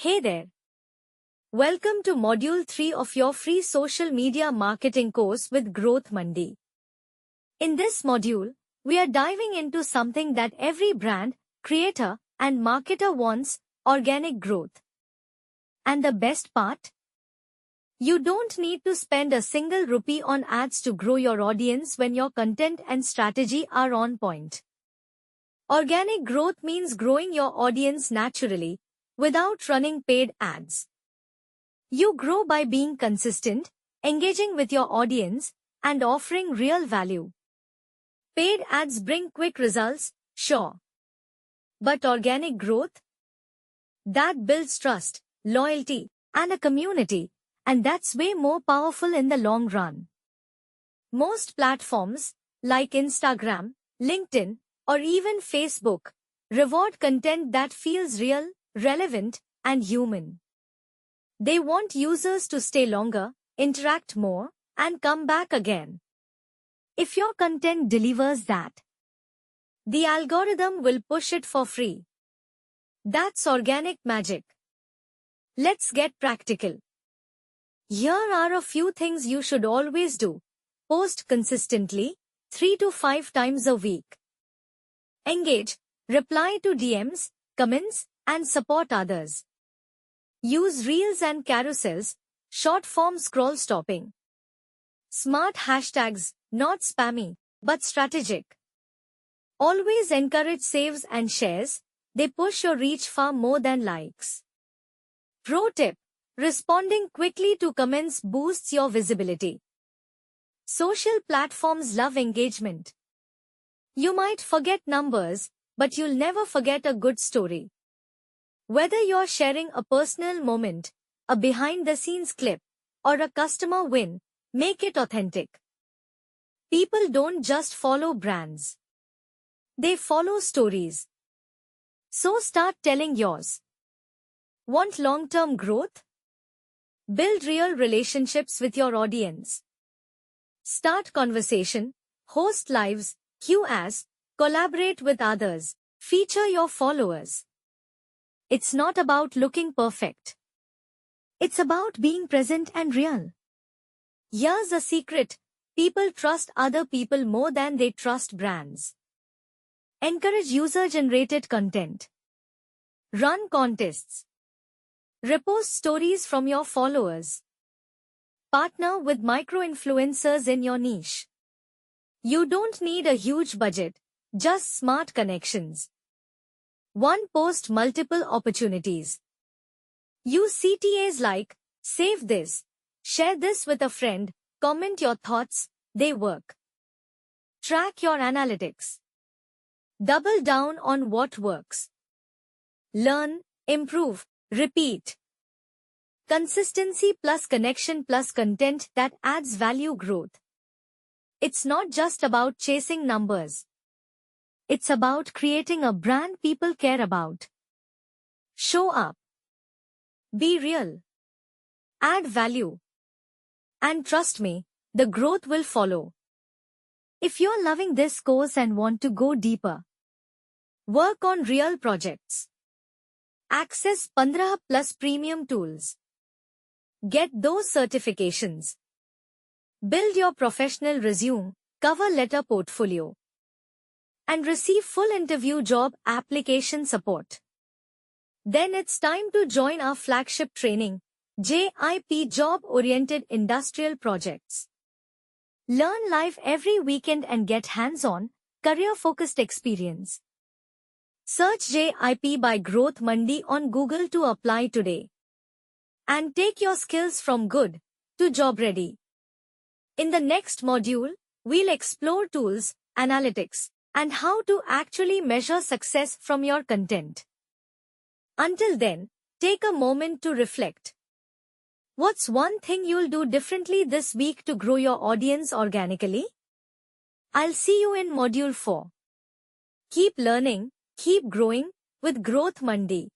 Hey there. Welcome to Module 3 of your free social media marketing course with Growth Mandi. In this module, we are diving into something that every brand, creator, and marketer wants: organic growth. And the best part? You don't need to spend a single rupee on ads to grow your audience when your content and strategy are on point. Organic growth means growing your audience naturally, without running paid ads. You grow by being consistent, engaging with your audience, and offering real value. Paid ads bring quick results, sure. But organic growth? That builds trust, loyalty, and a community, and that's way more powerful in the long run. Most platforms, like Instagram, LinkedIn, or even Facebook, reward content that feels real, relevant, and human. They want users to stay longer, interact more, and come back again. If your content delivers that, the algorithm will push it for free. That's organic magic. Let's get practical. Here are a few things you should always do. Post consistently, 3 to 5 times a week. Engage, reply to DMs, comments, and support others. Use reels and carousels, short-form scroll stopping. Smart hashtags, not spammy, but strategic. Always encourage saves and shares. They push your reach far more than likes. Pro tip: responding quickly to comments boosts your visibility. Social platforms love engagement. You might forget numbers, but you'll never forget a good story. Whether you're sharing a personal moment, a behind-the-scenes clip, or a customer win, make it authentic. People don't just follow brands. They follow stories. So start telling yours. Want long-term growth? Build real relationships with your audience. Start conversation, host lives, Q&As, collaborate with others, feature your followers. It's not about looking perfect. It's about being present and real. Here's a secret: people trust other people more than they trust brands. Encourage user-generated content. Run contests. Repost stories from your followers. Partner with micro-influencers in your niche. You don't need a huge budget, just smart connections. One post, multiple opportunities. Use CTAs like, save this, share this with a friend, comment your thoughts. They work. Track your analytics. Double down on what works. Learn, improve, repeat. Consistency plus connection plus content that adds value growth. It's not just about chasing numbers. It's about creating a brand people care about. Show up. Be real. Add value. And trust me, the growth will follow. If you're loving this course and want to go deeper, work on real projects. Access 15 plus premium tools. Get those certifications. Build your professional resume, cover letter portfolio. And receive full interview job application support. Then it's time to join our flagship training, JIP, Job-Oriented Industrial Projects. Learn live every weekend and get hands-on, career-focused experience. Search JIP by Growth Mandi on Google to apply today. And take your skills from good to job ready. In the next module, we'll explore tools, analytics, and how to actually measure success from your content. Until then, take a moment to reflect. What's one thing you'll do differently this week to grow your audience organically? I'll see you in Module 4. Keep learning, keep growing with Growth Mandi.